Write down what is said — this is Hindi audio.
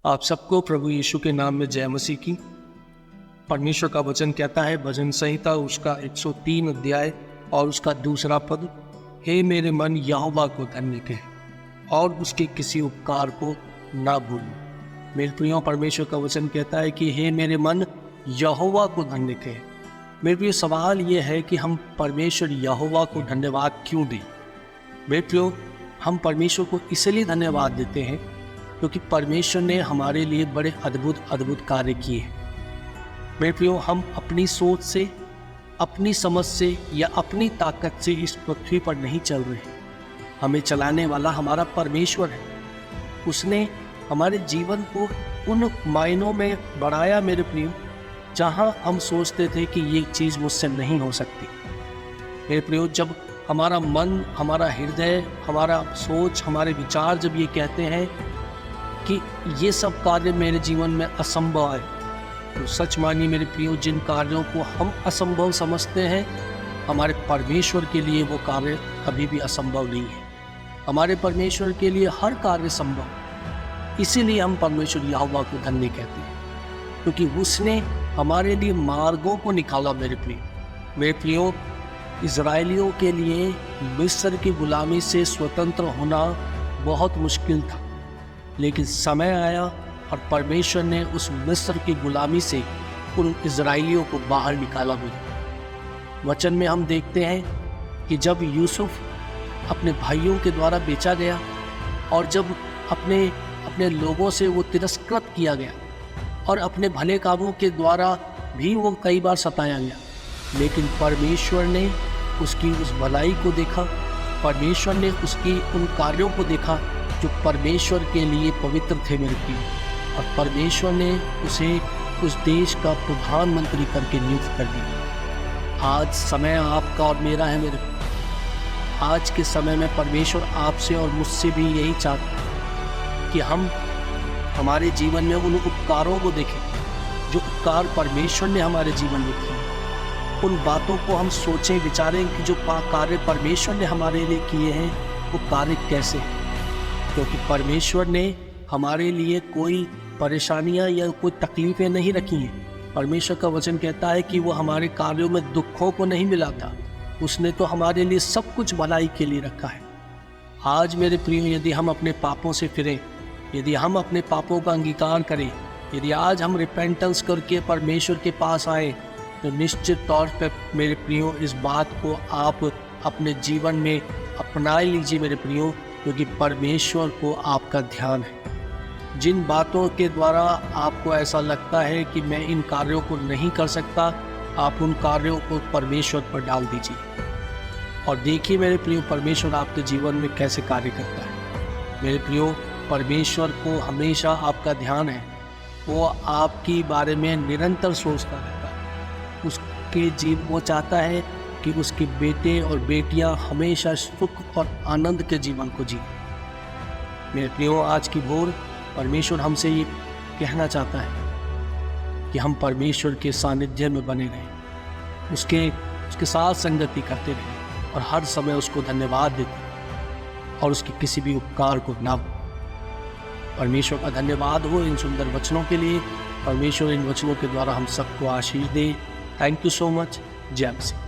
आप सबको प्रभु यीशु के नाम में जय मसीह की। परमेश्वर का वचन कहता है भजन संहिता उसका 103 अध्याय और उसका दूसरा पद, हे मेरे मन यहोवा को धन्य कह और उसके किसी उपकार को ना भूल। मेरे प्रियो, परमेश्वर का वचन कहता है कि हे मेरे मन यहोवा को धन्य कह। मेरे प्रियो, सवाल ये है कि हम परमेश्वर यहोवा को धन्यवाद क्यों दें। मेरे प्रियो, हम परमेश्वर को इसलिए धन्यवाद देते हैं क्योंकि परमेश्वर ने हमारे लिए बड़े अद्भुत कार्य किए हैं। मेरे प्रियो, हम अपनी सोच से, अपनी समझ से या अपनी ताकत से इस पृथ्वी पर नहीं चल रहे। हमें चलाने वाला हमारा परमेश्वर है। उसने हमारे जीवन को उन मायनों में बढ़ाया मेरे प्रियो, जहां हम सोचते थे कि ये चीज़ मुझसे नहीं हो सकती। मेरे प्रियो, जब हमारा मन, हमारा हृदय, हमारा सोच, हमारे विचार जब ये कहते हैं कि ये सब कार्य मेरे जीवन में असंभव है, तो सच मानिए मेरे प्रियो, जिन कार्यों को हम असंभव समझते हैं, हमारे परमेश्वर के लिए वो कार्य कभी भी असंभव नहीं है। हमारे परमेश्वर के लिए हर कार्य संभव। इसीलिए हम परमेश्वर यहोवा को धन्य कहते हैं, क्योंकि उसने हमारे लिए मार्गों को निकाला। मेरे प्रियो, इजराइलियों के लिए मिस्र की गुलामी से स्वतंत्र होना बहुत मुश्किल था, लेकिन समय आया और परमेश्वर ने उस मिस्र की गुलामी से उन इजराइलियों को बाहर निकाला। भी वचन में हम देखते हैं कि जब यूसुफ अपने भाइयों के द्वारा बेचा गया और जब अपने लोगों से वो तिरस्कृत किया गया और अपने भले कामों के द्वारा भी वो कई बार सताया गया, लेकिन परमेश्वर ने उसकी उस भलाई को देखा। परमेश्वर ने उसकी उन कार्यों को देखा जो परमेश्वर के लिए पवित्र थे मेरे प्रिय, और परमेश्वर ने उसे उस देश का प्रधानमंत्री करके नियुक्त कर दिया। आज समय आपका और मेरा है मेरे। आज के समय में परमेश्वर आपसे और मुझसे भी यही चाहता है कि हम हमारे जीवन में उन उपकारों को देखें जो उपकार परमेश्वर ने हमारे जीवन में किए। उन बातों को हम सोचें, विचारें कि जो कार्य परमेश्वर ने हमारे लिए किए हैं वो कार्य कैसे हैं, क्योंकि परमेश्वर ने हमारे लिए कोई परेशानियां या कोई तकलीफ़ें नहीं रखी हैं। परमेश्वर का वचन कहता है कि वो हमारे कार्यों में दुखों को नहीं मिलाता। उसने तो हमारे लिए सब कुछ भलाई के लिए रखा है। आज मेरे प्रियो, यदि हम अपने पापों से फिरें, यदि हम अपने पापों का अंगीकार करें, यदि आज हम रिपेंटेंस करके परमेश्वर के पास आए, तो निश्चित तौर पर मेरे प्रियो इस बात को आप अपने जीवन में अपना लीजिए मेरे प्रियो, क्योंकि परमेश्वर को आपका ध्यान है। जिन बातों के द्वारा आपको ऐसा लगता है कि मैं इन कार्यों को नहीं कर सकता, आप उन कार्यों को परमेश्वर पर डाल दीजिए और देखिए मेरे प्रियो, परमेश्वर आपके जीवन में कैसे कार्य करता है। मेरे प्रियो, परमेश्वर को हमेशा आपका ध्यान है। वो आपके बारे में निरंतर सोचता रहता है। वो चाहता है कि उसके बेटे और बेटियां हमेशा सुख और आनंद के जीवन को जिए। मेरे प्रियो, आज की भोर परमेश्वर हमसे ये कहना चाहता है कि हम परमेश्वर के सानिध्य में बने रहें, उसके साथ संगति करते रहें और हर समय उसको धन्यवाद देते और उसके किसी भी उपकार को ना भूलें। परमेश्वर का धन्यवाद हो इन सुंदर वचनों के लिए। परमेश्वर इन वचनों के द्वारा हम सबको आशीष दे। Thank you so much. जय मसीह।